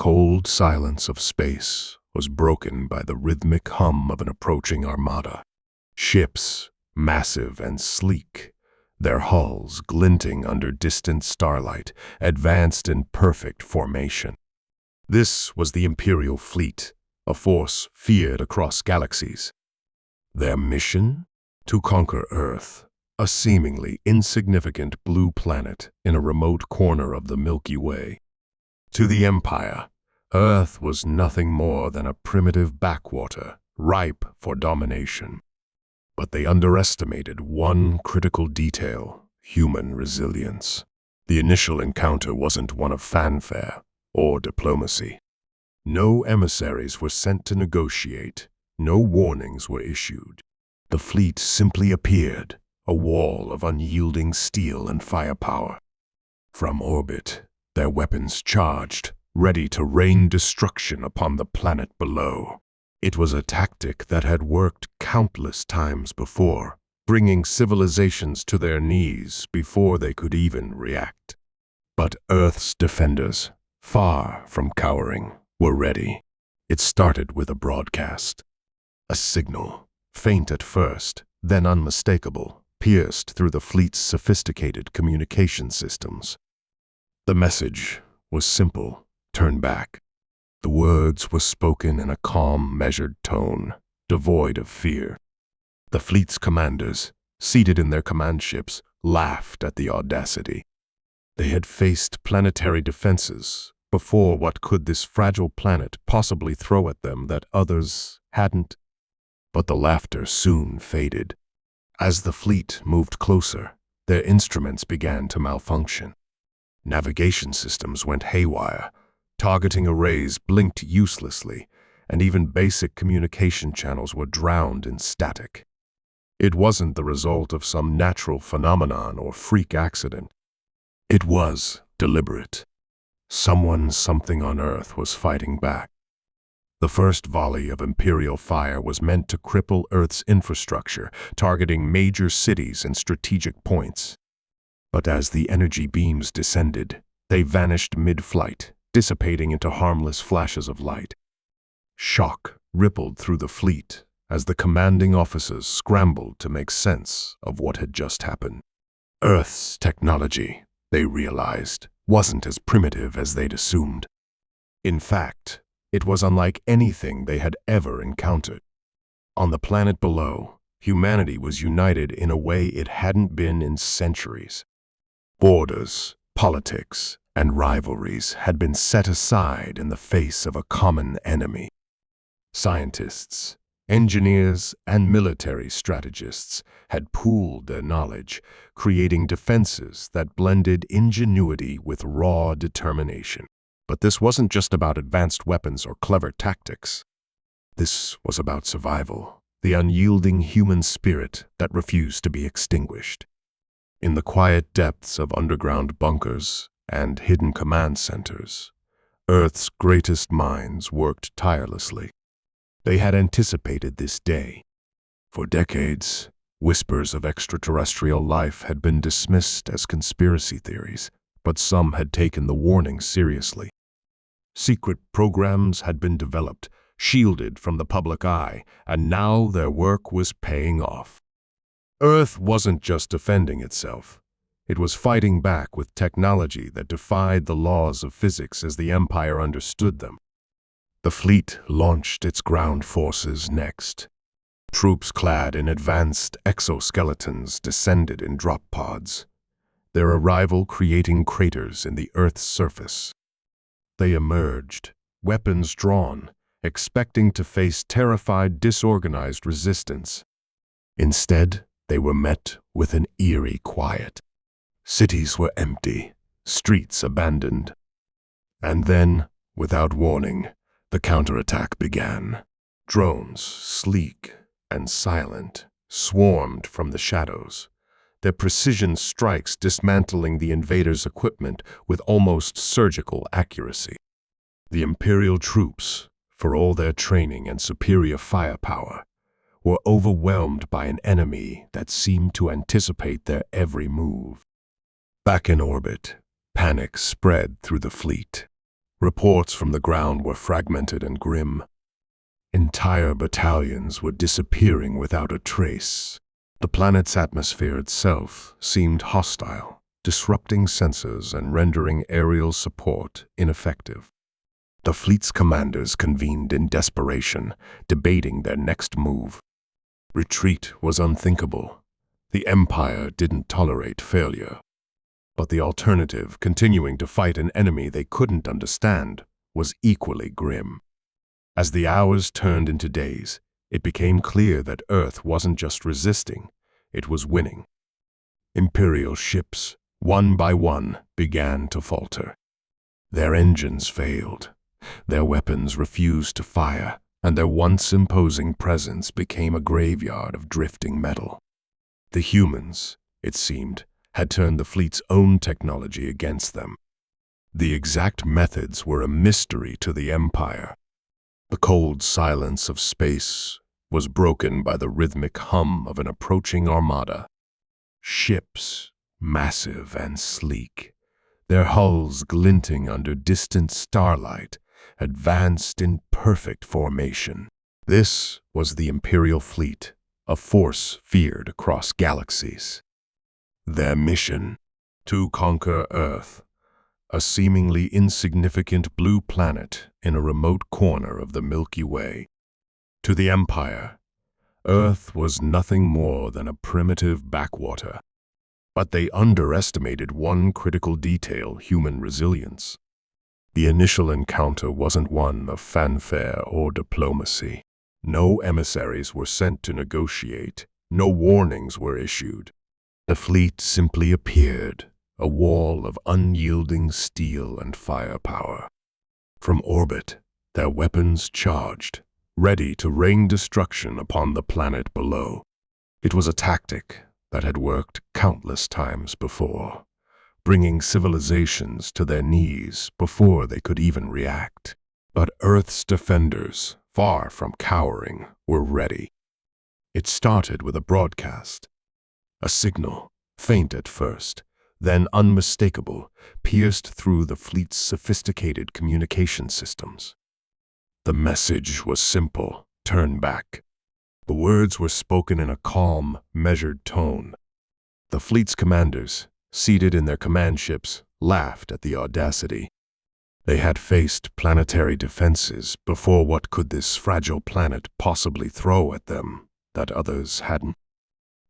cold silence of space was broken by the rhythmic hum of an approaching armada. Ships, massive and sleek, their hulls glinting under distant starlight, advanced in perfect formation. This was the Imperial fleet, a force feared across galaxies. Their mission? To conquer Earth, a seemingly insignificant blue planet in a remote corner of the Milky Way. To the Empire, Earth was nothing more than a primitive backwater, ripe for domination. But they underestimated one critical detail: human resilience. The initial encounter wasn't one of fanfare or diplomacy. No emissaries were sent to negotiate. No warnings were issued. The fleet simply appeared, a wall of unyielding steel and firepower. From orbit, their weapons charged, ready to rain destruction upon the planet below. It was a tactic that had worked countless times before, bringing civilizations to their knees before they could even react. But Earth's defenders, far from cowering, were ready. It started with a broadcast. A signal, faint at first, then unmistakable, pierced through the fleet's sophisticated communication systems. The message was simple: turn back. The words were spoken in a calm, measured tone, devoid of fear. The fleet's commanders, seated in their command ships, laughed at the audacity. They had faced planetary defenses before. What could this fragile planet possibly throw at them that others hadn't? But the laughter soon faded. As the fleet moved closer, their instruments began to malfunction. Navigation systems went haywire. Targeting arrays blinked uselessly, and even basic communication channels were drowned in static. It wasn't the result of some natural phenomenon or freak accident. It was deliberate. Something on Earth was fighting back. The first volley of Imperial fire was meant to cripple Earth's infrastructure, targeting major cities and strategic points. But as the energy beams descended, they vanished mid-flight, dissipating into harmless flashes of light. Shock rippled through the fleet as the commanding officers scrambled to make sense of what had just happened. Earth's technology, they realized, wasn't as primitive as they'd assumed. In fact, it was unlike anything they had ever encountered. On the planet below, humanity was united in a way it hadn't been in centuries. Borders, politics, and rivalries had been set aside in the face of a common enemy. Scientists, engineers, and military strategists had pooled their knowledge, creating defenses that blended ingenuity with raw determination. But this wasn't just about advanced weapons or clever tactics. This was about survival, the unyielding human spirit that refused to be extinguished. In the quiet depths of underground bunkers and hidden command centers, Earth's greatest minds worked tirelessly. They had anticipated this day. For decades, whispers of extraterrestrial life had been dismissed as conspiracy theories, but some had taken the warning seriously. Secret programs had been developed, shielded from the public eye, and now their work was paying off. Earth wasn't just defending itself. It was fighting back with technology that defied the laws of physics as the Empire understood them. The fleet launched its ground forces next. Troops clad in advanced exoskeletons descended in drop pods, their arrival creating craters in the Earth's surface. They emerged, weapons drawn, expecting to face terrified, disorganized resistance. Instead, they were met with an eerie quiet. Cities were empty, streets abandoned. And then, without warning, the counterattack began. Drones, sleek and silent, swarmed from the shadows, their precision strikes dismantling the invaders' equipment with almost surgical accuracy. The Imperial troops, for all their training and superior firepower, were overwhelmed by an enemy that seemed to anticipate their every move. Back in orbit, panic spread through the fleet. Reports from the ground were fragmented and grim. Entire battalions were disappearing without a trace. The planet's atmosphere itself seemed hostile, disrupting sensors and rendering aerial support ineffective. The fleet's commanders convened in desperation, debating their next move. Retreat was unthinkable. The Empire didn't tolerate failure. But the alternative, continuing to fight an enemy they couldn't understand, was equally grim. As the hours turned into days, it became clear that Earth wasn't just resisting, it was winning. Imperial ships, one by one, began to falter. Their engines failed, their weapons refused to fire, and their once imposing presence became a graveyard of drifting metal. The humans, it seemed, had turned the fleet's own technology against them. The exact methods were a mystery to the Empire. The cold silence of space was broken by the rhythmic hum of an approaching armada. Ships, massive and sleek, their hulls glinting under distant starlight, advanced in perfect formation. This was the Imperial fleet, a force feared across galaxies. Their mission: to conquer Earth, a seemingly insignificant blue planet in a remote corner of the Milky Way. To the Empire, Earth was nothing more than a primitive backwater. But they underestimated one critical detail: human resilience. The initial encounter wasn't one of fanfare or diplomacy. No emissaries were sent to negotiate. No warnings were issued. The fleet simply appeared, a wall of unyielding steel and firepower. From orbit, their weapons charged, ready to rain destruction upon the planet below. It was a tactic that had worked countless times before, bringing civilizations to their knees before they could even react. But Earth's defenders, far from cowering, were ready. It started with a broadcast. A signal, faint at first, then unmistakable, pierced through the fleet's sophisticated communication systems. The message was simple: turn back. The words were spoken in a calm, measured tone. The fleet's commanders, seated in their command ships, laughed at the audacity. They had faced planetary defenses before. What could this fragile planet possibly throw at them that others hadn't?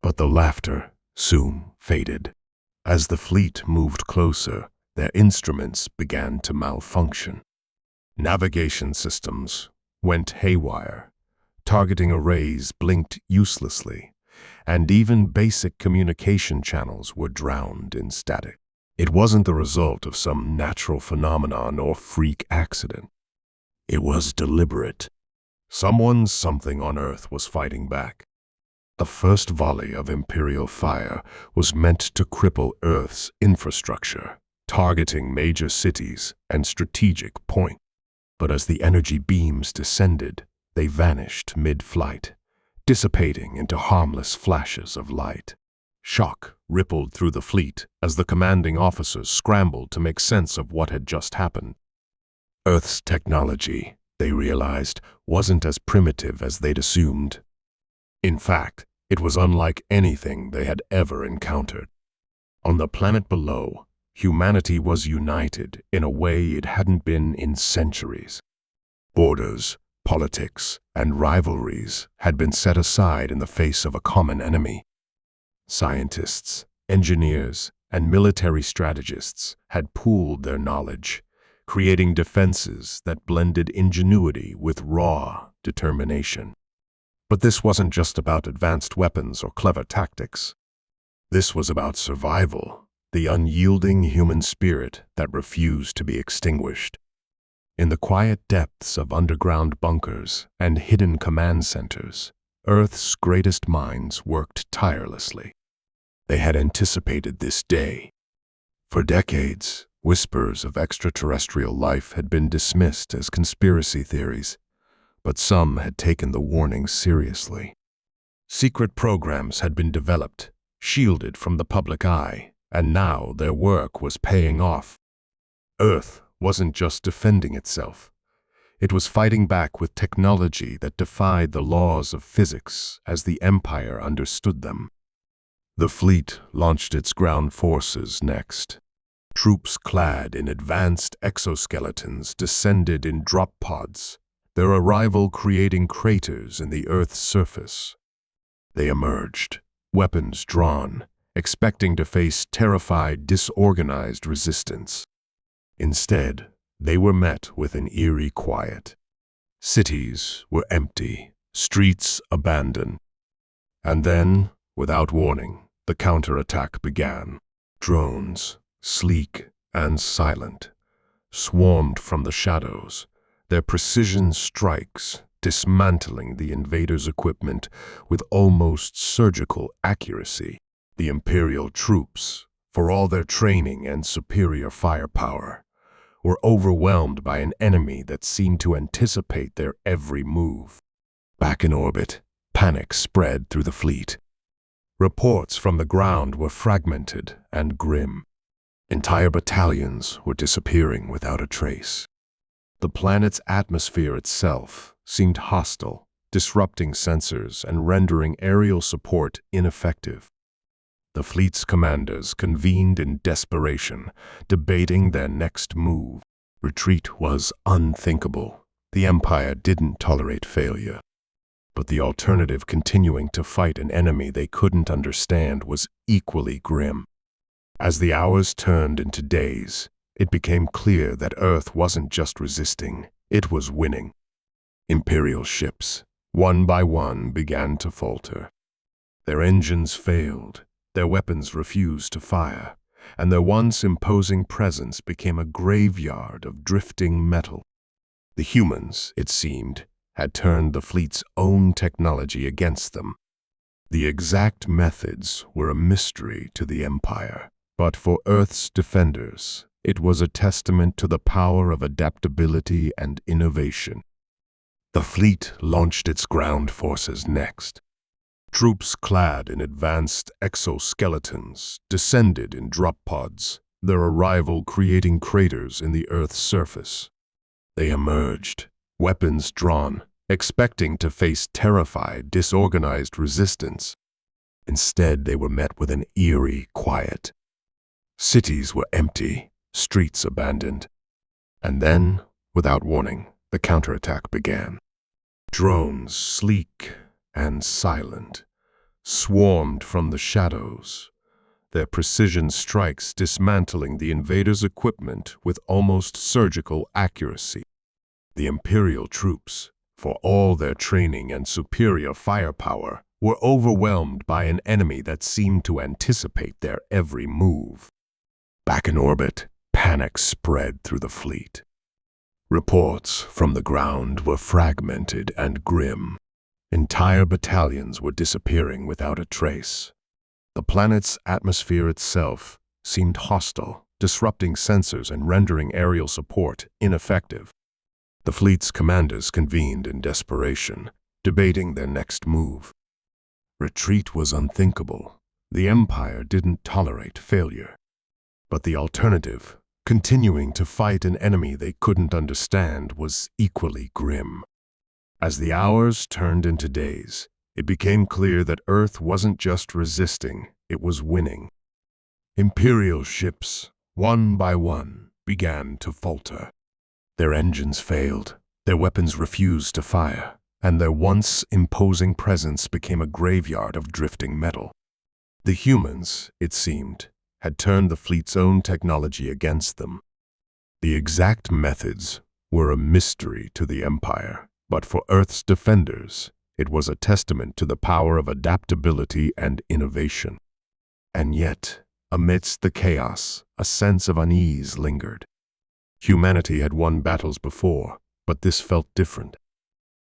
But the laughter soon faded. As the fleet moved closer, their instruments began to malfunction. Navigation systems went haywire, targeting arrays blinked uselessly, and even basic communication channels were drowned in static. It wasn't the result of some natural phenomenon or freak accident. It was deliberate. Something on Earth was fighting back. The first volley of Imperial fire was meant to cripple Earth's infrastructure, targeting major cities and strategic points. But as the energy beams descended, they vanished mid-flight, dissipating into harmless flashes of light. Shock rippled through the fleet as the commanding officers scrambled to make sense of what had just happened. Earth's technology, they realized, wasn't as primitive as they'd assumed. In fact, it was unlike anything they had ever encountered. On the planet below, humanity was united in a way it hadn't been in centuries. Borders, politics, and rivalries had been set aside in the face of a common enemy. Scientists, engineers, and military strategists had pooled their knowledge, creating defenses that blended ingenuity with raw determination. But this wasn't just about advanced weapons or clever tactics. This was about survival, the unyielding human spirit that refused to be extinguished. In the quiet depths of underground bunkers and hidden command centers, Earth's greatest minds worked tirelessly. They had anticipated this day. For decades, whispers of extraterrestrial life had been dismissed as conspiracy theories, but some had taken the warnings seriously. Secret programs had been developed, shielded from the public eye, and now their work was paying off. Earth wasn't just defending itself. It was fighting back with technology that defied the laws of physics as the Empire understood them. The fleet launched its ground forces next. Troops clad in advanced exoskeletons descended in drop pods, their arrival creating craters in the Earth's surface. They emerged, weapons drawn, expecting to face terrified, disorganized resistance. Instead, they were met with an eerie quiet. Cities were empty, streets abandoned. And then, without warning, the counterattack began. Drones, sleek and silent, swarmed from the shadows, their precision strikes dismantling the invaders' equipment with almost surgical accuracy. The Imperial troops, for all their training and superior firepower, were overwhelmed by an enemy that seemed to anticipate their every move. Back in orbit, panic spread through the fleet. Reports from the ground were fragmented and grim. Entire battalions were disappearing without a trace. The planet's atmosphere itself seemed hostile, disrupting sensors and rendering aerial support ineffective. The fleet's commanders convened in desperation, debating their next move. Retreat was unthinkable. The Empire didn't tolerate failure. But the alternative, continuing to fight an enemy they couldn't understand, was equally grim. As the hours turned into days, it became clear that Earth wasn't just resisting, it was winning. Imperial ships, one by one, began to falter. Their engines failed. Their weapons refused to fire, and their once imposing presence became a graveyard of drifting metal. The humans, it seemed, had turned the fleet's own technology against them. The exact methods were a mystery to the Empire, but for Earth's defenders, it was a testament to the power of adaptability and innovation. The fleet launched its ground forces next. Troops clad in advanced exoskeletons descended in drop pods, their arrival creating craters in the Earth's surface. They emerged, weapons drawn, expecting to face terrified, disorganized resistance. Instead, they were met with an eerie quiet. Cities were empty, streets abandoned. And then, without warning, the counterattack began. Drones, sleek and silent, swarmed from the shadows, their precision strikes dismantling the invaders' equipment with almost surgical accuracy. The Imperial troops, for all their training and superior firepower, were overwhelmed by an enemy that seemed to anticipate their every move. Back in orbit, panic spread through the fleet. Reports from the ground were fragmented and grim. Entire battalions were disappearing without a trace. The planet's atmosphere itself seemed hostile, disrupting sensors and rendering aerial support ineffective. The fleet's commanders convened in desperation, debating their next move. Retreat was unthinkable. The Empire didn't tolerate failure. But the alternative, continuing to fight an enemy they couldn't understand, was equally grim. As the hours turned into days, it became clear that Earth wasn't just resisting, it was winning. Imperial ships, one by one, began to falter. Their engines failed, their weapons refused to fire, and their once imposing presence became a graveyard of drifting metal. The humans, it seemed, had turned the fleet's own technology against them. The exact methods were a mystery to the Empire, but for Earth's defenders, it was a testament to the power of adaptability and innovation. And yet, amidst the chaos, a sense of unease lingered. Humanity had won battles before, but this felt different.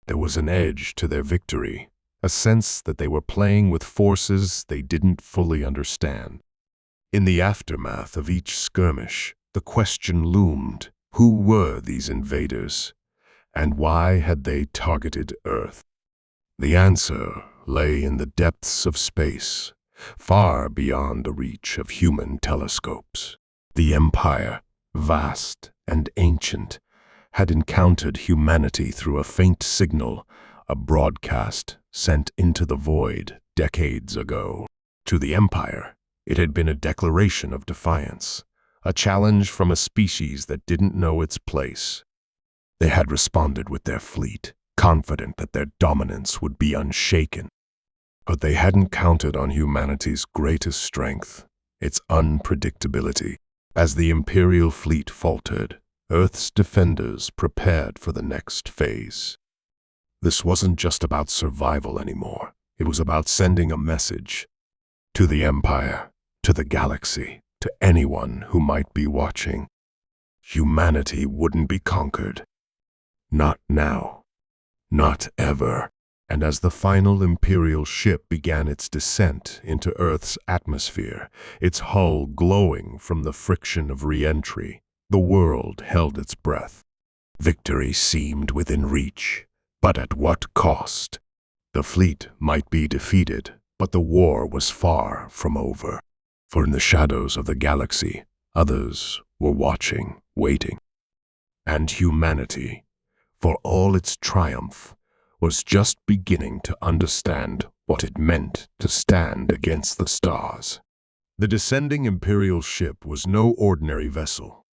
There was an edge to their victory, a sense that they were playing with forces they didn't fully understand. In the aftermath of each skirmish, the question loomed: who were these invaders, and why had they targeted Earth? The answer lay in the depths of space, far beyond the reach of human telescopes. The Empire, vast and ancient, had encountered humanity through a faint signal, a broadcast sent into the void decades ago. To the Empire, it had been a declaration of defiance, a challenge from a species that didn't know its place. They had responded with their fleet, confident that their dominance would be unshaken. But they hadn't counted on humanity's greatest strength, its unpredictability. As the Imperial fleet faltered, Earth's defenders prepared for the next phase. This wasn't just about survival anymore. It was about sending a message to the Empire, to the galaxy, to anyone who might be watching. Humanity wouldn't be conquered. Not now. Not ever. And as the final Imperial ship began its descent into Earth's atmosphere, its hull glowing from the friction of re-entry, the world held its breath. Victory seemed within reach, but at what cost? The fleet might be defeated, but the war was far from over. For in the shadows of the galaxy, others were watching, waiting. And humanity, for all its triumph, was just beginning to understand what it meant to stand against the stars. The descending Imperial ship was no ordinary vessel.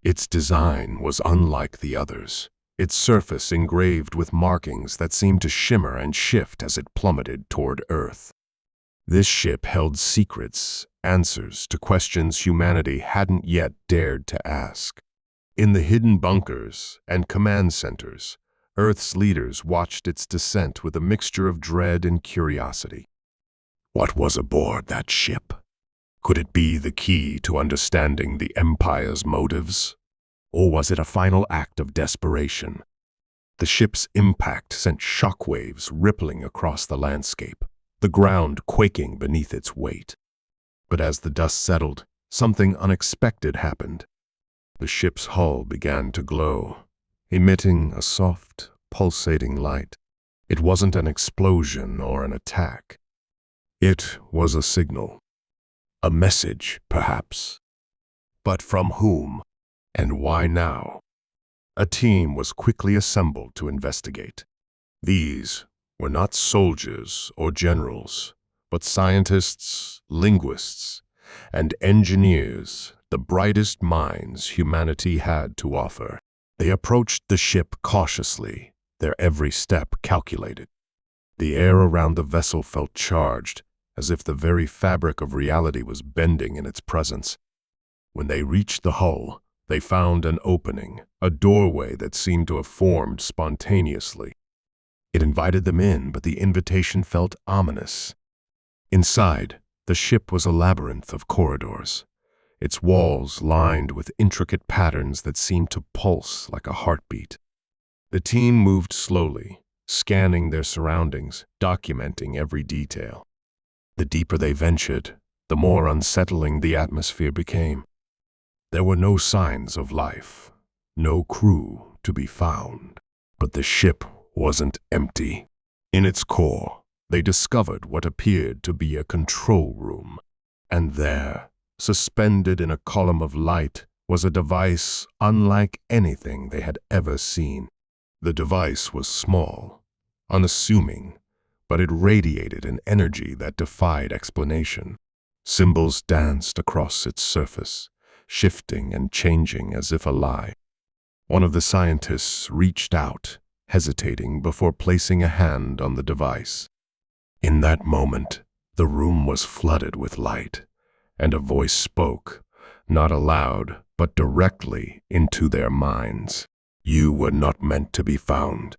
Its design was unlike the others, its surface engraved with markings that seemed to shimmer and shift as it plummeted toward Earth. This ship held secrets, answers to questions humanity hadn't yet dared to ask. In the hidden bunkers and command centers, Earth's leaders watched its descent with a mixture of dread and curiosity. What was aboard that ship? Could it be the key to understanding the Empire's motives? Or was it a final act of desperation? The ship's impact sent shockwaves rippling across the landscape, the ground quaking beneath its weight. But as the dust settled, something unexpected happened. The ship's hull began to glow, emitting a soft, pulsating light. It wasn't an explosion or an attack. It was a signal. A message, perhaps. But from whom? And why now? A team was quickly assembled to investigate. These were not soldiers or generals, but scientists, linguists, and engineers, the brightest minds humanity had to offer. They approached the ship cautiously, their every step calculated. The air around the vessel felt charged, as if the very fabric of reality was bending in its presence. When they reached the hull, they found an opening, a doorway that seemed to have formed spontaneously. It invited them in, but the invitation felt ominous. Inside, the ship was a labyrinth of corridors, its walls lined with intricate patterns that seemed to pulse like a heartbeat. The team moved slowly, scanning their surroundings, documenting every detail. The deeper they ventured, the more unsettling the atmosphere became. There were no signs of life, no crew to be found. But the ship wasn't empty. In its core, they discovered what appeared to be a control room. And there, suspended in a column of light, was a device unlike anything they had ever seen. The device was small, unassuming, but it radiated an energy that defied explanation. Symbols danced across its surface, shifting and changing as if alive. One of the scientists reached out, hesitating before placing a hand on the device. In that moment, the room was flooded with light, and a voice spoke, not aloud, but directly into their minds. "You were not meant to be found."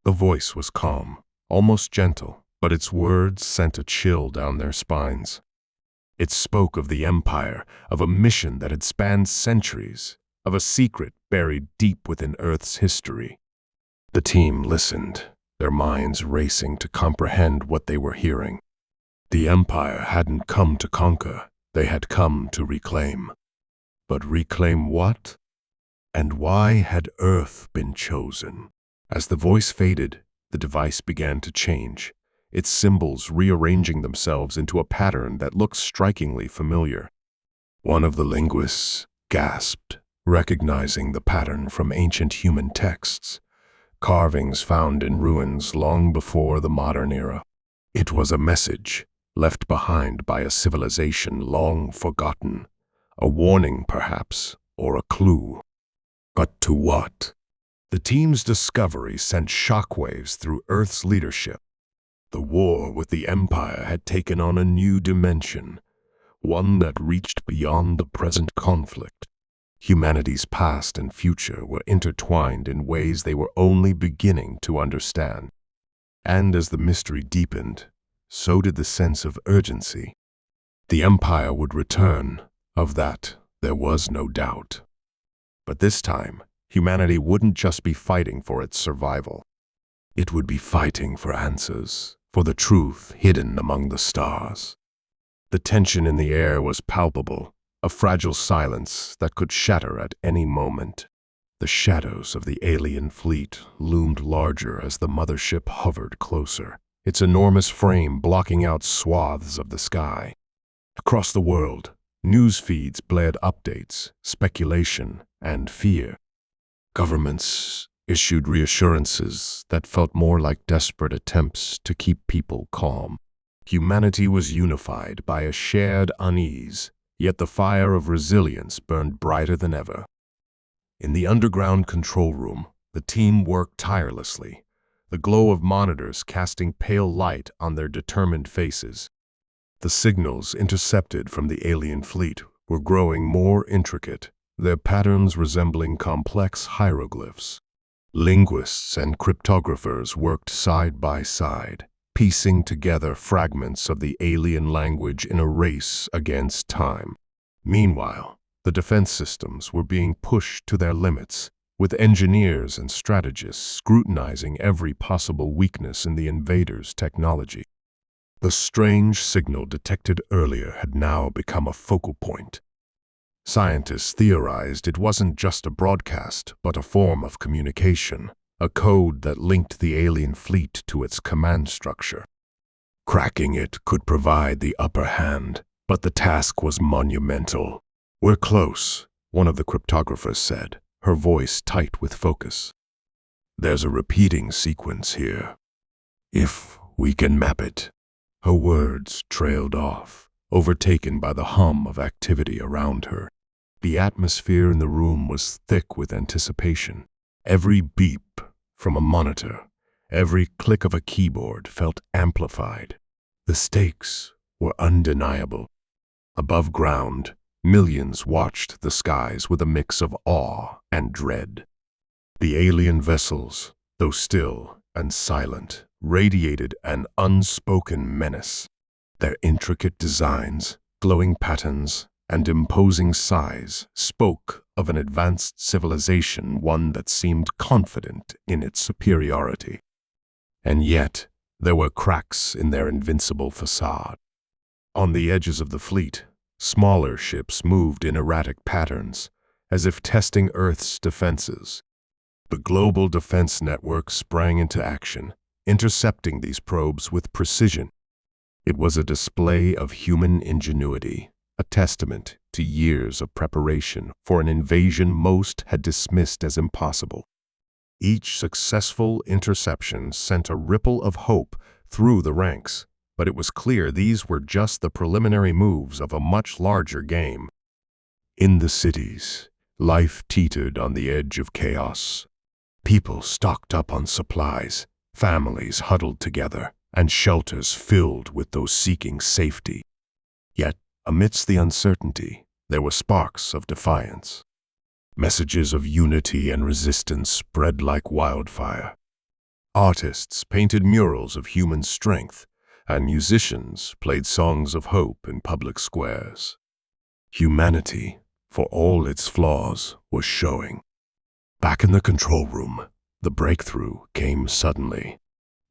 The voice was calm, almost gentle, but its words sent a chill down their spines. It spoke of the Empire, of a mission that had spanned centuries, of a secret buried deep within Earth's history. The team listened, their minds racing to comprehend what they were hearing. The Empire hadn't come to conquer, they had come to reclaim. But reclaim what? And why had Earth been chosen? As the voice faded, the device began to change, its symbols rearranging themselves into a pattern that looked strikingly familiar. One of the linguists gasped, recognizing the pattern from ancient human texts, carvings found in ruins long before the modern era. It was a message left behind by a civilization long forgotten, a warning perhaps, or a clue. But to what? The team's discovery sent shockwaves through Earth's leadership. The war with the Empire had taken on a new dimension, one that reached beyond the present conflict. Humanity's past and future were intertwined in ways they were only beginning to understand. And as the mystery deepened, so did the sense of urgency. The Empire would return, of that there was no doubt. But this time, humanity wouldn't just be fighting for its survival. It would be fighting for answers, for the truth hidden among the stars. The tension in the air was palpable, a fragile silence that could shatter at any moment. The shadows of the alien fleet loomed larger as the mothership hovered closer, its enormous frame blocking out swaths of the sky. Across the world, news feeds blared updates, speculation, and fear. Governments issued reassurances that felt more like desperate attempts to keep people calm. Humanity was unified by a shared unease, yet the fire of resilience burned brighter than ever. In the underground control room, the team worked tirelessly, the glow of monitors casting pale light on their determined faces. The signals intercepted from the alien fleet were growing more intricate, their patterns resembling complex hieroglyphs. Linguists and cryptographers worked side by side, piecing together fragments of the alien language in a race against time. Meanwhile, the defense systems were being pushed to their limits, with engineers and strategists scrutinizing every possible weakness in the invaders' technology. The strange signal detected earlier had now become a focal point. Scientists theorized it wasn't just a broadcast, but a form of communication, a code that linked the alien fleet to its command structure. Cracking it could provide the upper hand, but the task was monumental. "We're close," one of the cryptographers said, her voice tight with focus. "There's a repeating sequence here. If we can map it." Her words trailed off, overtaken by the hum of activity around her. The atmosphere in the room was thick with anticipation. Every beep from a monitor, every click of a keyboard felt amplified. The stakes were undeniable. Above ground, millions watched the skies with a mix of awe and dread. The alien vessels, though still and silent, radiated an unspoken menace. Their intricate designs, glowing patterns, and imposing size spoke of an advanced civilization, one that seemed confident in its superiority. And yet, there were cracks in their invincible facade. On the edges of the fleet, smaller ships moved in erratic patterns, as if testing Earth's defenses. The global defense network sprang into action, intercepting these probes with precision. It was a display of human ingenuity, a testament to years of preparation for an invasion most had dismissed as impossible. Each successful interception sent a ripple of hope through the ranks, but it was clear these were just the preliminary moves of a much larger game. In the cities, life teetered on the edge of chaos. People stocked up on supplies, families huddled together, and shelters filled with those seeking safety. Yet, amidst the uncertainty, there were sparks of defiance. Messages of unity and resistance spread like wildfire. Artists painted murals of human strength, and musicians played songs of hope in public squares. Humanity, for all its flaws, was showing. Back in the control room, the breakthrough came suddenly.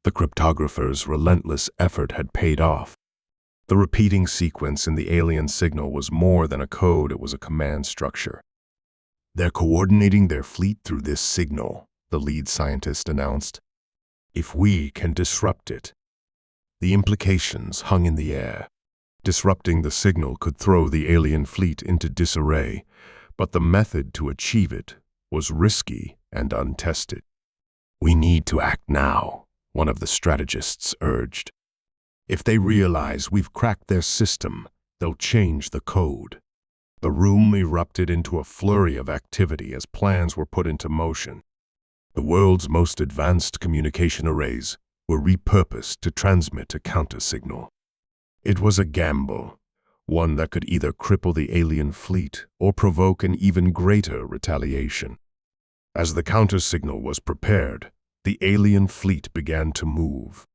The cryptographer's relentless effort had paid off. The repeating sequence in the alien signal was more than a code, it was a command structure. "They're coordinating their fleet through this signal," the lead scientist announced. "If we can disrupt it." The implications hung in the air. Disrupting the signal could throw the alien fleet into disarray, but the method to achieve it was risky and untested. "We need to act now," one of the strategists urged. "If they realize we've cracked their system, they'll change the code." The room erupted into a flurry of activity as plans were put into motion. The world's most advanced communication arrays were repurposed to transmit a counter-signal. It was a gamble, one that could either cripple the alien fleet or provoke an even greater retaliation. As the counter-signal was prepared, the alien fleet began to move.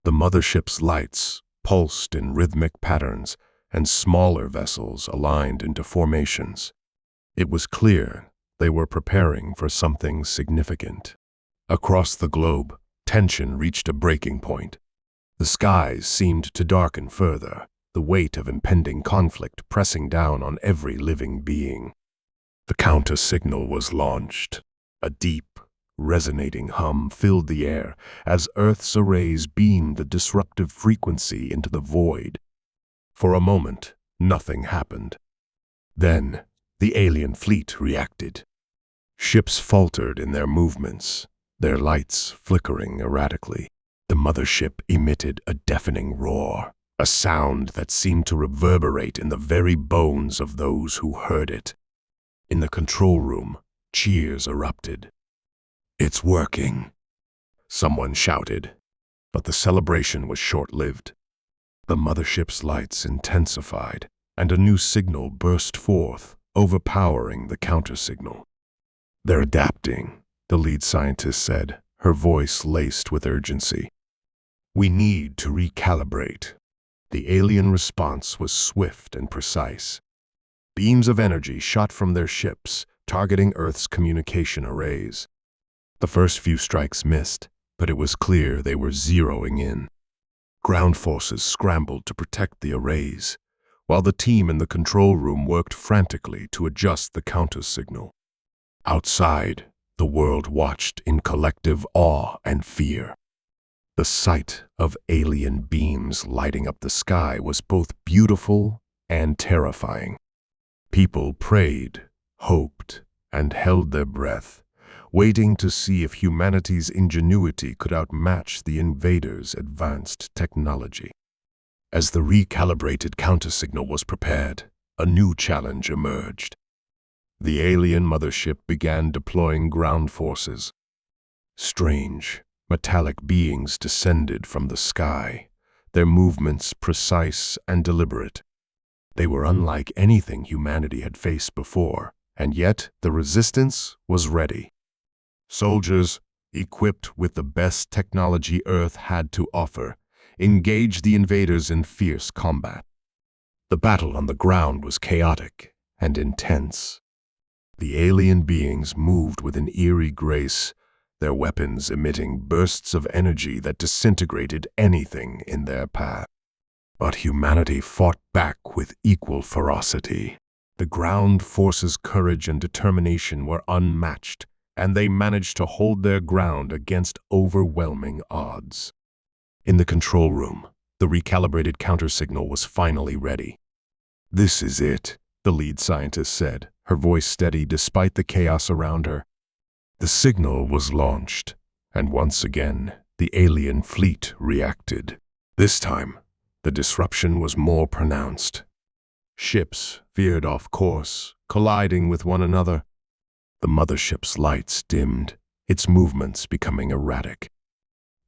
The mothership's lights pulsed in rhythmic patterns, and smaller vessels aligned into formations. It was clear they were preparing for something significant. Across the globe, tension reached a breaking point. The skies seemed to darken further, the weight of impending conflict pressing down on every living being. The counter-signal was launched. A deep, resonating hum filled the air as Earth's arrays beamed the disruptive frequency into the void. For a moment, nothing happened. Then, the alien fleet reacted. Ships faltered in their movements, their lights flickering erratically. The mothership emitted a deafening roar, a sound that seemed to reverberate in the very bones of those who heard it. In the control room, cheers erupted. "It's working," someone shouted, but the celebration was short-lived. The mothership's lights intensified, and a new signal burst forth, overpowering the counter-signal. "They're adapting," the lead scientist said, her voice laced with urgency. "We need to recalibrate." The alien response was swift and precise. Beams of energy shot from their ships, targeting Earth's communication arrays. The first few strikes missed, but it was clear they were zeroing in. Ground forces scrambled to protect the arrays, while the team in the control room worked frantically to adjust the counter-signal. Outside, the world watched in collective awe and fear. The sight of alien beams lighting up the sky was both beautiful and terrifying. People prayed, hoped, and held their breath, waiting to see if humanity's ingenuity could outmatch the invaders' advanced technology. As the recalibrated counter-signal was prepared, a new challenge emerged. The alien mothership began deploying ground forces. Strange, metallic beings descended from the sky, their movements precise and deliberate. They were unlike anything humanity had faced before, and yet the resistance was ready. Soldiers, equipped with the best technology Earth had to offer, engaged the invaders in fierce combat. The battle on the ground was chaotic and intense. The alien beings moved with an eerie grace, their weapons emitting bursts of energy that disintegrated anything in their path. But humanity fought back with equal ferocity. The ground forces' courage and determination were unmatched, and they managed to hold their ground against overwhelming odds. In the control room, the recalibrated counter-signal was finally ready. "This is it," the lead scientist said, her voice steady despite the chaos around her. The signal was launched, and once again, the alien fleet reacted. This time, the disruption was more pronounced. Ships veered off course, colliding with one another. The mothership's lights dimmed, its movements becoming erratic.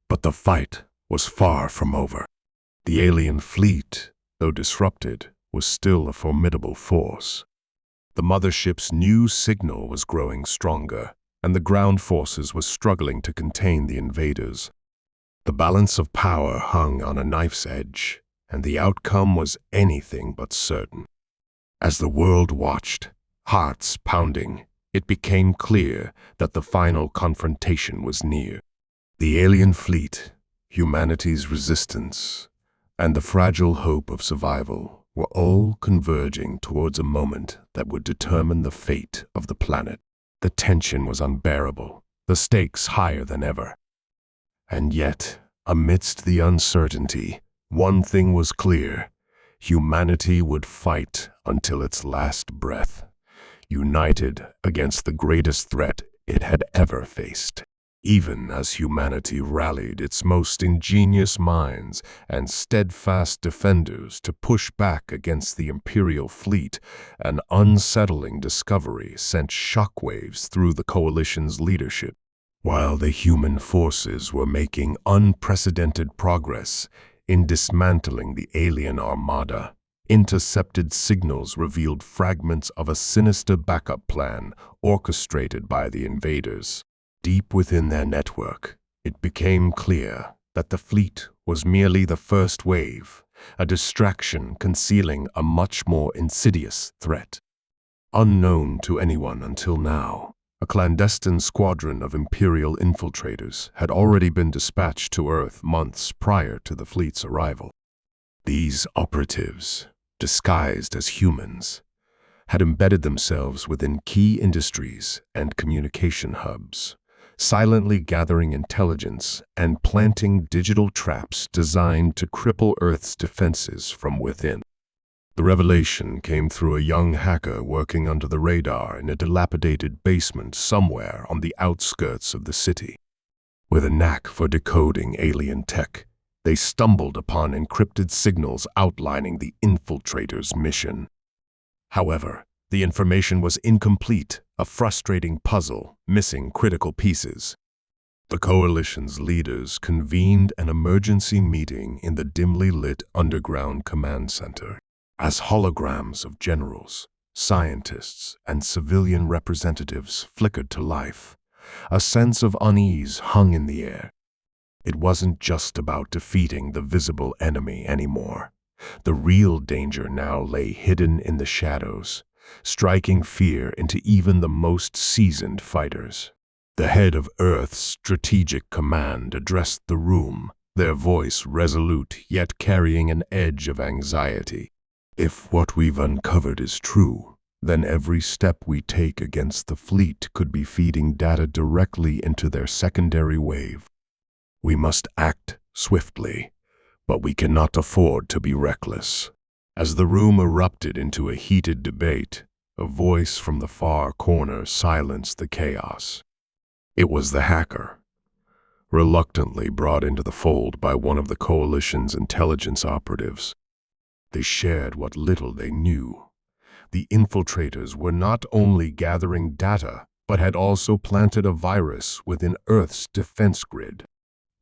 But the fight was far from over. The alien fleet, though disrupted, was still a formidable force. The mothership's new signal was growing stronger, and the ground forces were struggling to contain the invaders. The balance of power hung on a knife's edge, and the outcome was anything but certain. As the world watched, hearts pounding, it became clear that the final confrontation was near. The alien fleet, humanity's resistance, and the fragile hope of survival were all converging towards a moment that would determine the fate of the planet. The tension was unbearable, the stakes higher than ever. And yet, amidst the uncertainty, one thing was clear: humanity would fight until its last breath. united against the greatest threat it had ever faced. Even as humanity rallied its most ingenious minds and steadfast defenders to push back against the Imperial fleet, an unsettling discovery sent shockwaves through the coalition's leadership. While the human forces were making unprecedented progress in dismantling the alien armada, intercepted signals revealed fragments of a sinister backup plan orchestrated by the invaders. Deep within their network, it became clear that the fleet was merely the first wave, a distraction concealing a much more insidious threat. Unknown to anyone until now, a clandestine squadron of Imperial infiltrators had already been dispatched to Earth months prior to the fleet's arrival. These operatives, disguised as humans, had embedded themselves within key industries and communication hubs, silently gathering intelligence and planting digital traps designed to cripple Earth's defenses from within. The revelation came through a young hacker working under the radar in a dilapidated basement somewhere on the outskirts of the city. With a knack for decoding alien tech, they stumbled upon encrypted signals outlining the infiltrators' mission. However, the information was incomplete, a frustrating puzzle, missing critical pieces. The coalition's leaders convened an emergency meeting in the dimly lit underground command center. As holograms of generals, scientists, and civilian representatives flickered to life, a sense of unease hung in the air. It wasn't just about defeating the visible enemy anymore. The real danger now lay hidden in the shadows, striking fear into even the most seasoned fighters. The head of Earth's strategic command addressed the room, their voice resolute yet carrying an edge of anxiety. If what we've uncovered is true, then every step we take against the fleet could be feeding data directly into their secondary wave. We must act swiftly, but we cannot afford to be reckless. As the room erupted into a heated debate, a voice from the far corner silenced the chaos. It was the hacker, reluctantly brought into the fold by one of the coalition's intelligence operatives. They shared what little they knew. The infiltrators were not only gathering data, but had also planted a virus within Earth's defense grid.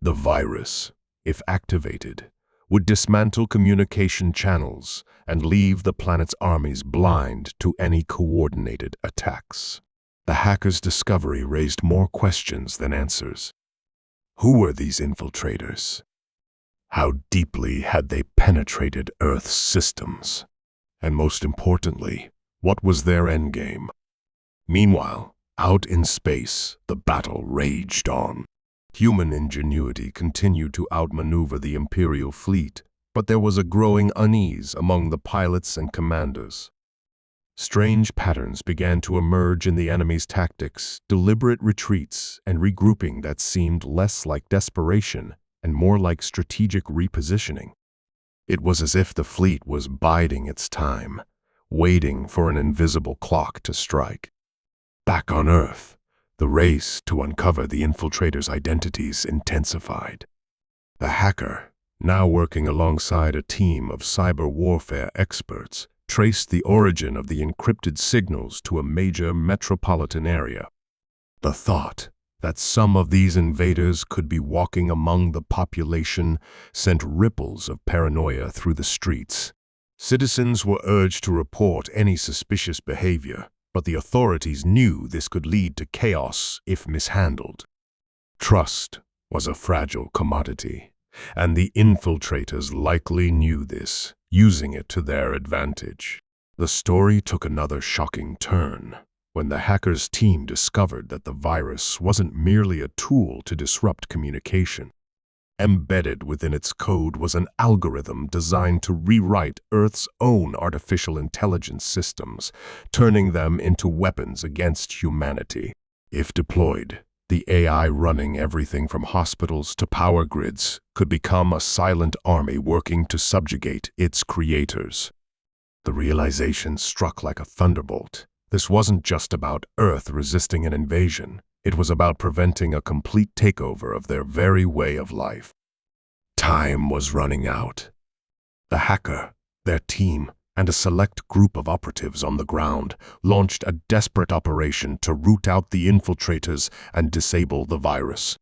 The virus, if activated, would dismantle communication channels and leave the planet's armies blind to any coordinated attacks. The hackers' discovery raised more questions than answers. Who were these infiltrators? How deeply had they penetrated Earth's systems? And most importantly, what was their endgame? Meanwhile, out in space, the battle raged on. Human ingenuity continued to outmaneuver the Imperial fleet, but there was a growing unease among the pilots and commanders. Strange patterns began to emerge in the enemy's tactics, deliberate retreats and regrouping that seemed less like desperation and more like strategic repositioning. It was as if the fleet was biding its time, waiting for an invisible clock to strike. Back on Earth, the race to uncover the infiltrators' identities intensified. The hacker, now working alongside a team of cyber warfare experts, traced the origin of the encrypted signals to a major metropolitan area. The thought that some of these invaders could be walking among the population sent ripples of paranoia through the streets. Citizens were urged to report any suspicious behavior, but the authorities knew this could lead to chaos if mishandled. Trust was a fragile commodity, and the infiltrators likely knew this, using it to their advantage. The story took another shocking turn when the hackers' team discovered that the virus wasn't merely a tool to disrupt communication. Embedded within its code was an algorithm designed to rewrite Earth's own artificial intelligence systems, turning them into weapons against humanity. If deployed, the AI running everything from hospitals to power grids could become a silent army working to subjugate its creators. The realization struck like a thunderbolt, This wasn't just about Earth resisting an invasion. It was about preventing a complete takeover of their very way of life. Time was running out. The hacker, their team, and a select group of operatives on the ground launched a desperate operation to root out the infiltrators and disable the virus.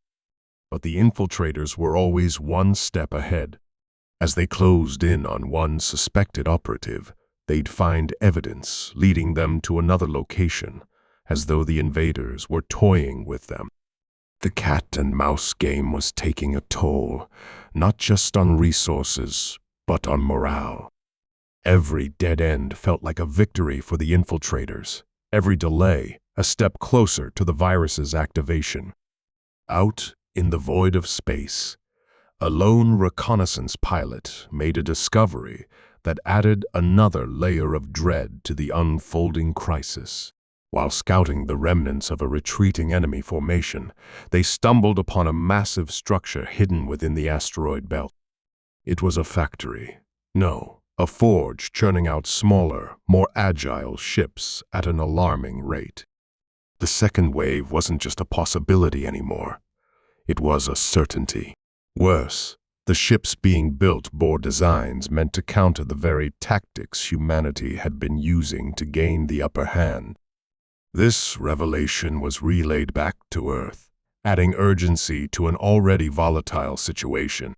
But the infiltrators were always one step ahead. As they closed in on one suspected operative, they'd find evidence leading them to another location, as though the invaders were toying with them. The cat and mouse game was taking a toll, not just on resources, but on morale. Every dead end felt like a victory for the infiltrators. Every delay, a step closer to the virus's activation. Out in the void of space, a lone reconnaissance pilot made a discovery that added another layer of dread to the unfolding crisis. While scouting the remnants of a retreating enemy formation, they stumbled upon a massive structure hidden within the asteroid belt. It was a factory. No, a forge churning out smaller, more agile ships at an alarming rate. The second wave wasn't just a possibility anymore. It was a certainty. Worse, the ships being built bore designs meant to counter the very tactics humanity had been using to gain the upper hand. This revelation was relayed back to Earth, adding urgency to an already volatile situation.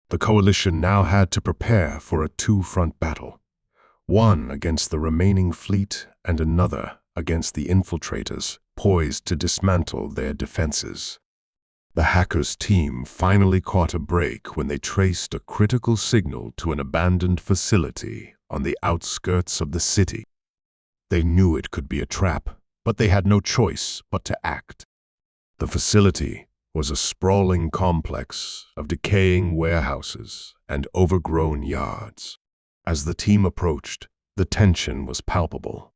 The Coalition now had to prepare for a two-front battle, one against the remaining fleet and another against the infiltrators poised to dismantle their defenses. The hackers' team finally caught a break when they traced a critical signal to an abandoned facility on the outskirts of the city. They knew it could be a trap, but they had no choice but to act. The facility was a sprawling complex of decaying warehouses and overgrown yards. As the team approached, the tension was palpable.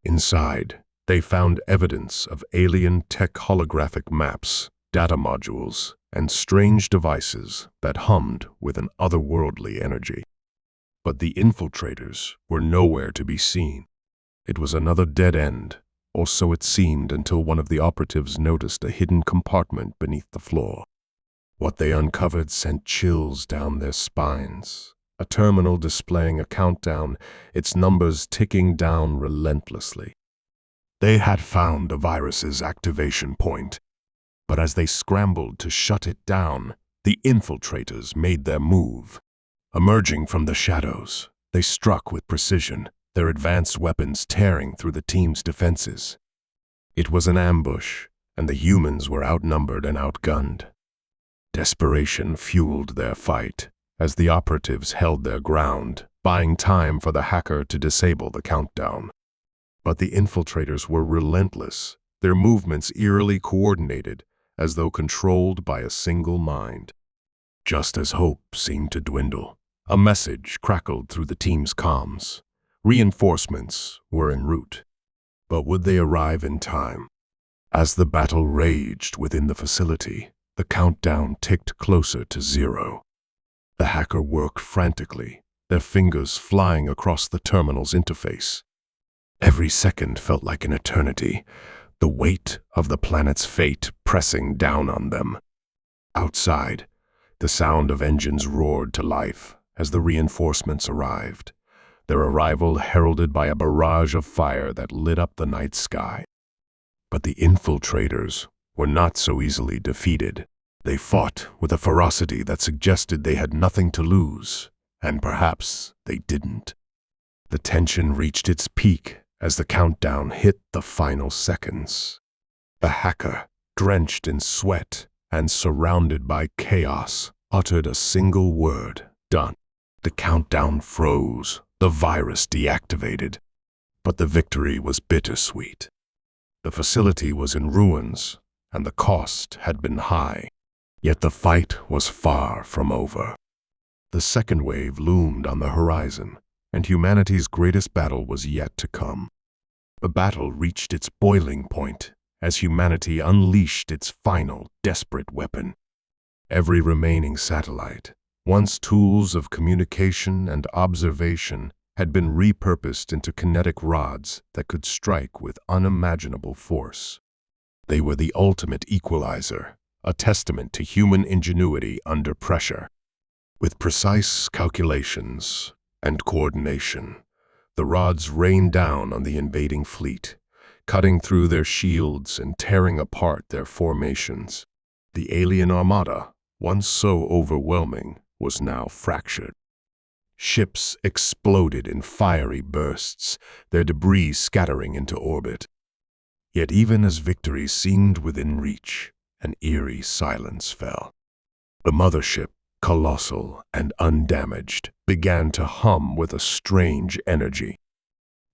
Inside, they found evidence of alien tech holographic maps, data modules, and strange devices that hummed with an otherworldly energy. But the infiltrators were nowhere to be seen. It was another dead end, or so it seemed until one of the operatives noticed a hidden compartment beneath the floor. What they uncovered sent chills down their spines. A terminal displaying a countdown, its numbers ticking down relentlessly. They had found the virus's activation point. But as they scrambled to shut it down, the infiltrators made their move. Emerging from the shadows, they struck with precision, their advanced weapons tearing through the team's defenses. It was an ambush, and the humans were outnumbered and outgunned. Desperation fueled their fight, as the operatives held their ground, buying time for the hacker to disable the countdown. But the infiltrators were relentless, their movements eerily coordinated, as though controlled by a single mind. Just as hope seemed to dwindle, a message crackled through the team's comms. Reinforcements were en route. But would they arrive in time? As the battle raged within the facility, the countdown ticked closer to 0. The hacker worked frantically, their fingers flying across the terminal's interface. Every second felt like an eternity, the weight of the planet's fate pressing down on them. Outside, the sound of engines roared to life as the reinforcements arrived, their arrival heralded by a barrage of fire that lit up the night sky. But the infiltrators were not so easily defeated. They fought with a ferocity that suggested they had nothing to lose, and perhaps they didn't. The tension reached its peak as the countdown hit the final seconds. The hacker, drenched in sweat and surrounded by chaos, uttered a single word: done. The countdown froze, the virus deactivated. But the victory was bittersweet. The facility was in ruins, and the cost had been high. Yet the fight was far from over. The second wave loomed on the horizon, and humanity's greatest battle was yet to come. The battle reached its boiling point as humanity unleashed its final, desperate weapon. Every remaining satellite, once tools of communication and observation, had been repurposed into kinetic rods that could strike with unimaginable force. They were the ultimate equalizer, a testament to human ingenuity under pressure. With precise calculations and coordination, the rods rained down on the invading fleet, cutting through their shields and tearing apart their formations. The alien armada, once so overwhelming, was now fractured. Ships exploded in fiery bursts, their debris scattering into orbit. Yet even as victory seemed within reach, an eerie silence fell. The mothership, colossal and undamaged, began to hum with a strange energy.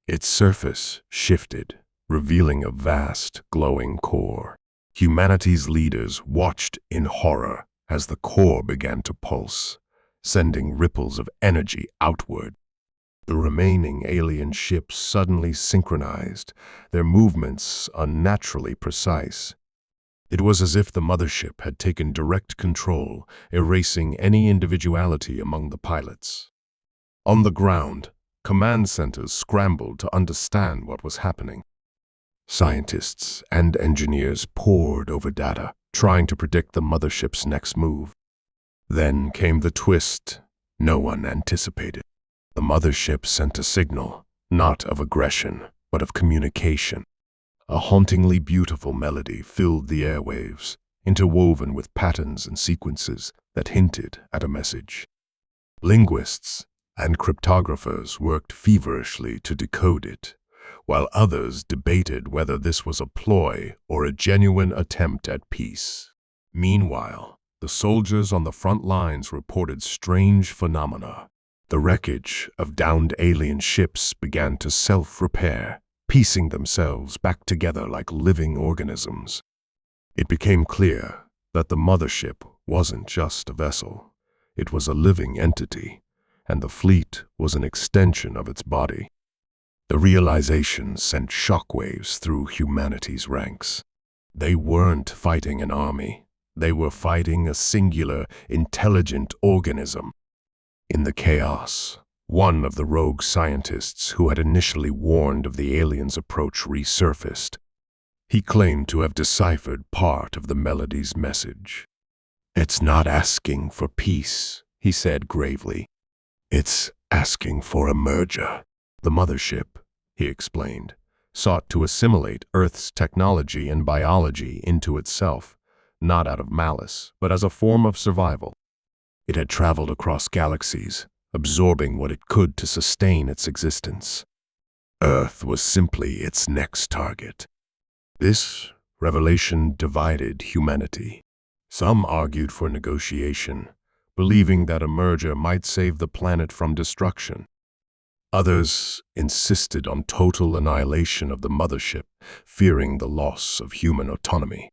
Its surface shifted, revealing a vast, glowing core. Humanity's leaders watched in horror as the core began to pulse, sending ripples of energy outward. The remaining alien ships suddenly synchronized, their movements unnaturally precise. It was as if the mothership had taken direct control, erasing any individuality among the pilots. On the ground, command centers scrambled to understand what was happening. Scientists and engineers pored over data, trying to predict the mothership's next move. Then came the twist no one anticipated. The mothership sent a signal, not of aggression, but of communication. A hauntingly beautiful melody filled the airwaves, interwoven with patterns and sequences that hinted at a message. Linguists and cryptographers worked feverishly to decode it, while others debated whether this was a ploy or a genuine attempt at peace. Meanwhile, the soldiers on the front lines reported strange phenomena. The wreckage of downed alien ships began to self-repair, piecing themselves back together like living organisms. It became clear that the mothership wasn't just a vessel. It was a living entity, and the fleet was an extension of its body. The realization sent shockwaves through humanity's ranks. They weren't fighting an army. They were fighting a singular, intelligent organism. In the chaos, one of the rogue scientists who had initially warned of the aliens' approach resurfaced. He claimed to have deciphered part of the melody's message. "It's not asking for peace," he said gravely. "It's asking for a merger." The mothership, he explained, sought to assimilate Earth's technology and biology into itself, not out of malice, but as a form of survival. It had traveled across galaxies, absorbing what it could to sustain its existence. Earth was simply its next target. This revelation divided humanity. Some argued for negotiation, believing that a merger might save the planet from destruction. Others insisted on total annihilation of the mothership, fearing the loss of human autonomy.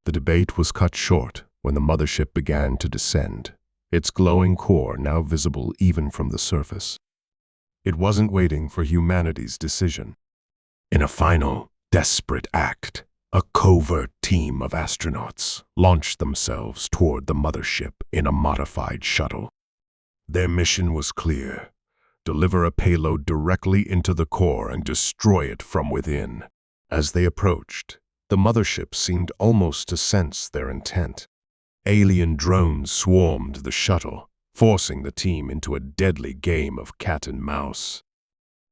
The debate was cut short when the mothership began to descend, its glowing core now visible even from the surface. It wasn't waiting for humanity's decision. In a final, desperate act, a covert team of astronauts launched themselves toward the mothership in a modified shuttle. Their mission was clear: deliver a payload directly into the core and destroy it from within. As they approached, the mothership seemed almost to sense their intent. Alien drones swarmed the shuttle, forcing the team into a deadly game of cat and mouse.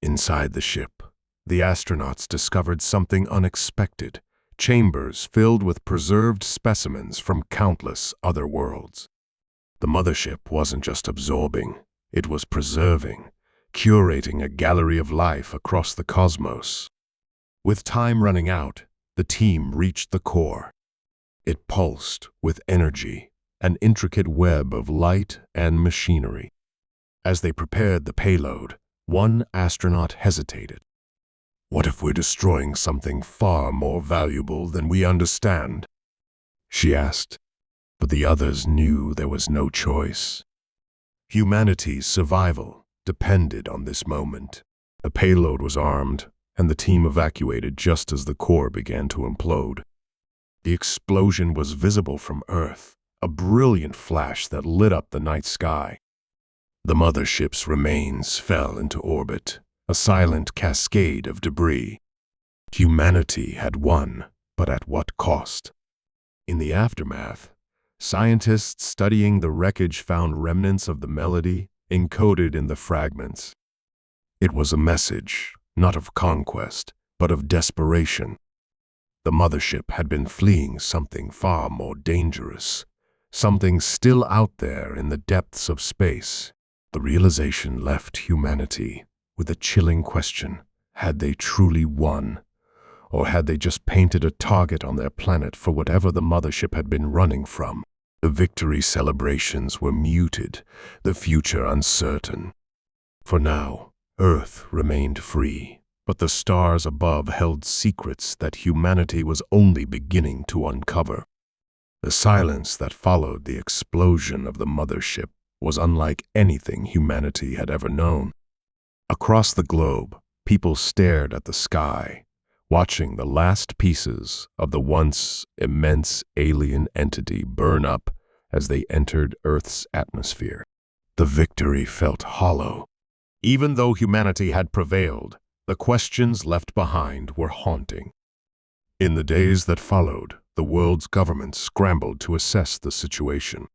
Inside the ship, the astronauts discovered something unexpected: chambers filled with preserved specimens from countless other worlds. The mothership wasn't just absorbing, it was preserving, curating a gallery of life across the cosmos. With time running out, the team reached the core. It pulsed with energy, an intricate web of light and machinery. As they prepared the payload, one astronaut hesitated. "What if we're destroying something far more valuable than we understand?" she asked. But the others knew there was no choice. Humanity's survival depended on this moment. The payload was armed, and the team evacuated just as the core began to implode. The explosion was visible from Earth, a brilliant flash that lit up the night sky. The mothership's remains fell into orbit, a silent cascade of debris. Humanity had won, but at what cost? In the aftermath, scientists studying the wreckage found remnants of the melody encoded in the fragments. It was a message, not of conquest, but of desperation. The mothership had been fleeing something far more dangerous, something still out there in the depths of space. The realization left humanity with a chilling question. Had they truly won? Or had they just painted a target on their planet for whatever the mothership had been running from? The victory celebrations were muted, the future uncertain. For now, Earth remained free, but the stars above held secrets that humanity was only beginning to uncover. The silence that followed the explosion of the mothership was unlike anything humanity had ever known. Across the globe, people stared at the sky, watching the last pieces of the once immense alien entity burn up as they entered Earth's atmosphere. The victory felt hollow. Even though humanity had prevailed, the questions left behind were haunting. In the days that followed, the world's governments scrambled to assess the situation.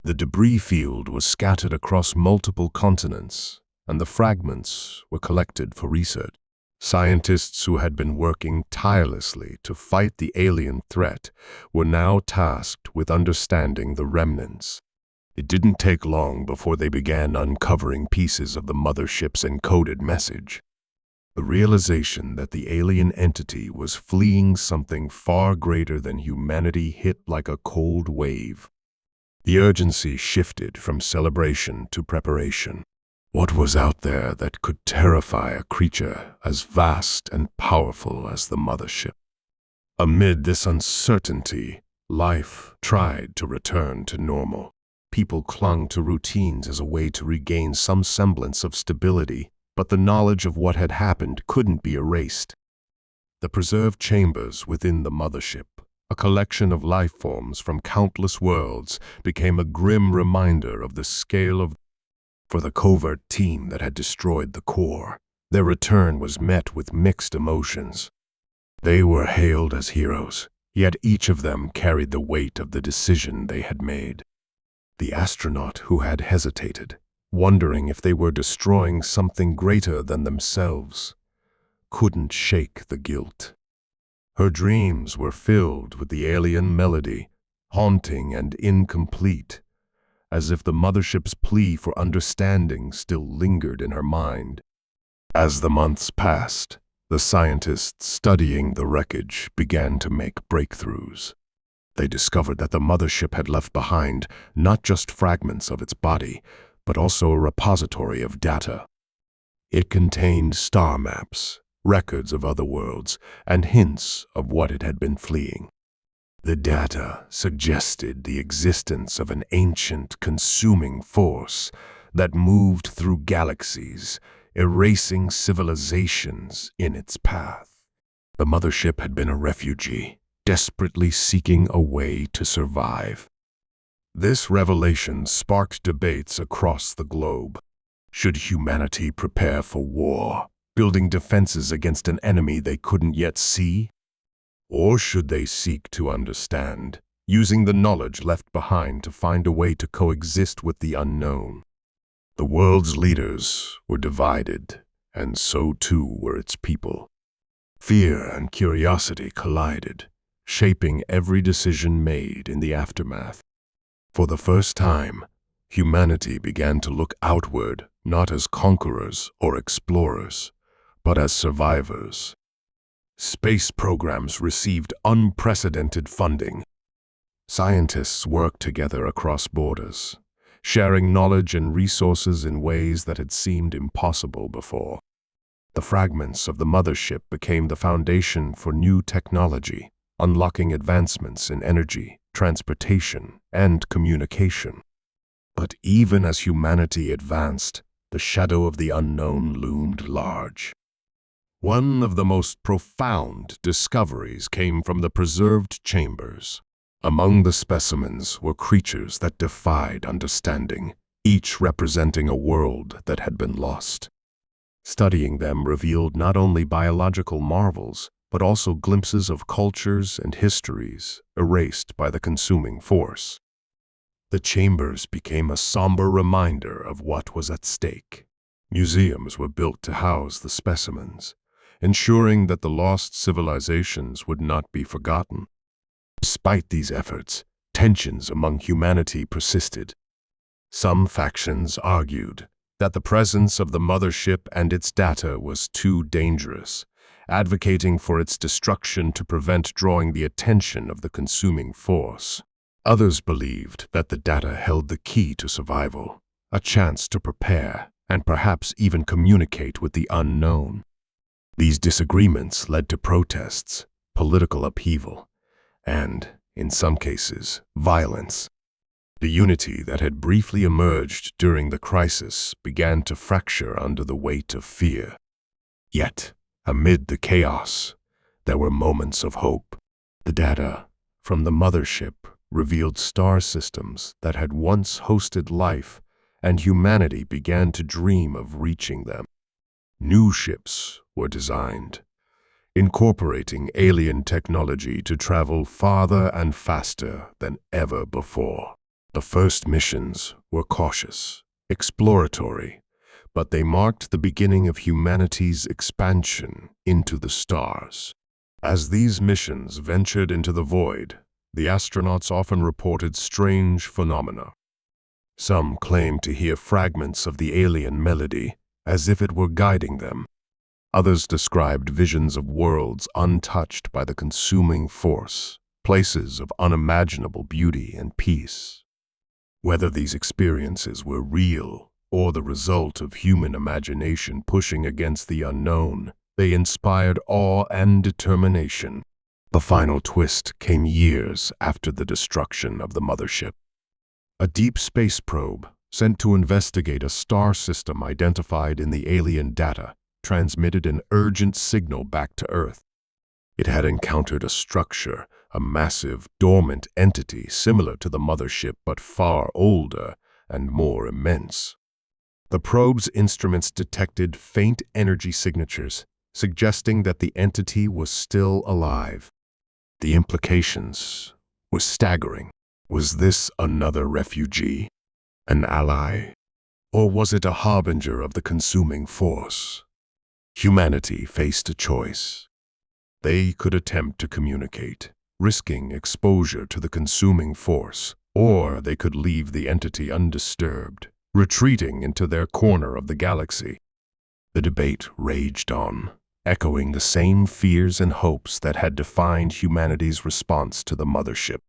The debris field was scattered across multiple continents, and the fragments were collected for research. Scientists who had been working tirelessly to fight the alien threat were now tasked with understanding the remnants. It didn't take long before they began uncovering pieces of the mothership's encoded message. The realization that the alien entity was fleeing something far greater than humanity hit like a cold wave. The urgency shifted from celebration to preparation. What was out there that could terrify a creature as vast and powerful as the mothership? Amid this uncertainty, life tried to return to normal. People clung to routines as a way to regain some semblance of stability, but the knowledge of what had happened couldn't be erased. The preserved chambers within the mothership, a collection of life forms from countless worlds, became a grim reminder of the scale of For the covert team that had destroyed the core, their return was met with mixed emotions. They were hailed as heroes, yet each of them carried the weight of the decision they had made. The astronaut who had hesitated, wondering if they were destroying something greater than themselves, couldn't shake the guilt. Her dreams were filled with the alien melody, haunting and incomplete, as if the mothership's plea for understanding still lingered in her mind. As the months passed, the scientists studying the wreckage began to make breakthroughs. They discovered that the mothership had left behind not just fragments of its body, but also a repository of data. It contained star maps, records of other worlds, and hints of what it had been fleeing. The data suggested the existence of an ancient, consuming force that moved through galaxies, erasing civilizations in its path. The mothership had been a refugee, desperately seeking a way to survive. This revelation sparked debates across the globe. Should humanity prepare for war, building defenses against an enemy they couldn't yet see? Or should they seek to understand, using the knowledge left behind to find a way to coexist with the unknown? The world's leaders were divided, and so too were its people. Fear and curiosity collided, shaping every decision made in the aftermath. For the first time, humanity began to look outward, not as conquerors or explorers, but as survivors. Space programs received unprecedented funding. Scientists worked together across borders, sharing knowledge and resources in ways that had seemed impossible before. The fragments of the mothership became the foundation for new technology, unlocking advancements in energy, transportation, and communication. But even as humanity advanced, the shadow of the unknown loomed large. One of the most profound discoveries came from the preserved chambers. Among the specimens were creatures that defied understanding, each representing a world that had been lost. Studying them revealed not only biological marvels, but also glimpses of cultures and histories erased by the consuming force. The chambers became a somber reminder of what was at stake. Museums were built to house the specimens, ensuring that the lost civilizations would not be forgotten. Despite these efforts, tensions among humanity persisted. Some factions argued that the presence of the mothership and its data was too dangerous, advocating for its destruction to prevent drawing the attention of the consuming force. Others believed that the data held the key to survival, a chance to prepare and perhaps even communicate with the unknown. These disagreements led to protests, political upheaval, and, in some cases, violence. The unity that had briefly emerged during the crisis began to fracture under the weight of fear. Yet, amid the chaos, there were moments of hope. The data from the mothership revealed star systems that had once hosted life, and humanity began to dream of reaching them. New ships were designed, incorporating alien technology to travel farther and faster than ever before. The first missions were cautious, exploratory, but they marked the beginning of humanity's expansion into the stars. As these missions ventured into the void, the astronauts often reported strange phenomena. Some claimed to hear fragments of the alien melody, as if it were guiding them. Others described visions of worlds untouched by the consuming force, places of unimaginable beauty and peace. Whether these experiences were real or the result of human imagination pushing against the unknown, they inspired awe and determination. The final twist came years after the destruction of the mothership. A deep space probe, sent to investigate a star system identified in the alien data, transmitted an urgent signal back to Earth. It had encountered a structure, a massive, dormant entity similar to the mothership but far older and more immense. The probe's instruments detected faint energy signatures, suggesting that the entity was still alive. The implications were staggering. Was this another refugee, an ally, or was it a harbinger of the consuming force? Humanity faced a choice. They could attempt to communicate, risking exposure to the consuming force, or they could leave the entity undisturbed, retreating into their corner of the galaxy. The debate raged on, echoing the same fears and hopes that had defined humanity's response to the mothership.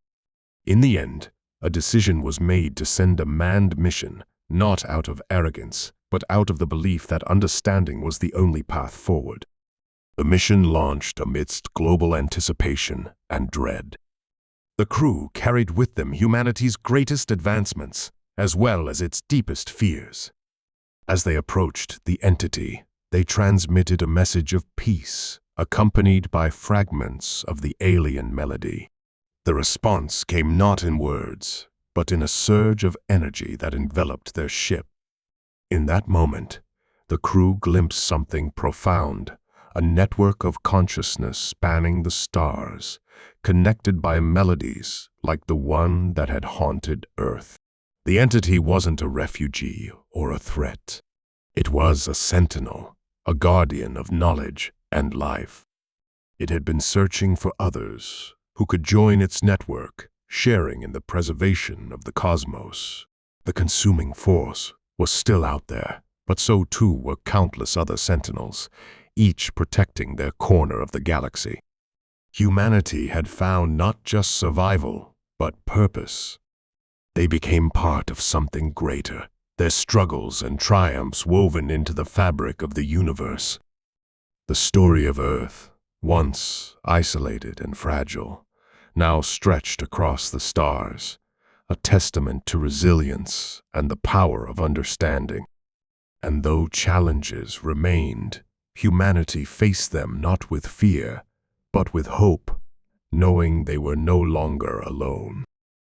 In the end, a decision was made to send a manned mission, not out of arrogance, but out of the belief that understanding was the only path forward. The mission launched amidst global anticipation and dread. The crew carried with them humanity's greatest advancements, as well as its deepest fears. As they approached the entity, they transmitted a message of peace, accompanied by fragments of the alien melody. The response came not in words, but in a surge of energy that enveloped their ship. In that moment, the crew glimpsed something profound, a network of consciousness spanning the stars, connected by melodies like the one that had haunted Earth. The entity wasn't a refugee or a threat. It was a sentinel, a guardian of knowledge and life. It had been searching for others who could join its network, sharing in the preservation of the cosmos. The consuming force was still out there, but so too were countless other sentinels, each protecting their corner of the galaxy. Humanity had found not just survival, but purpose. They became part of something greater, their struggles and triumphs woven into the fabric of the universe. The story of Earth, once isolated and fragile, now stretched across the stars, a testament to resilience and the power of understanding. And though challenges remained, humanity faced them not with fear, but with hope, knowing they were no longer alone.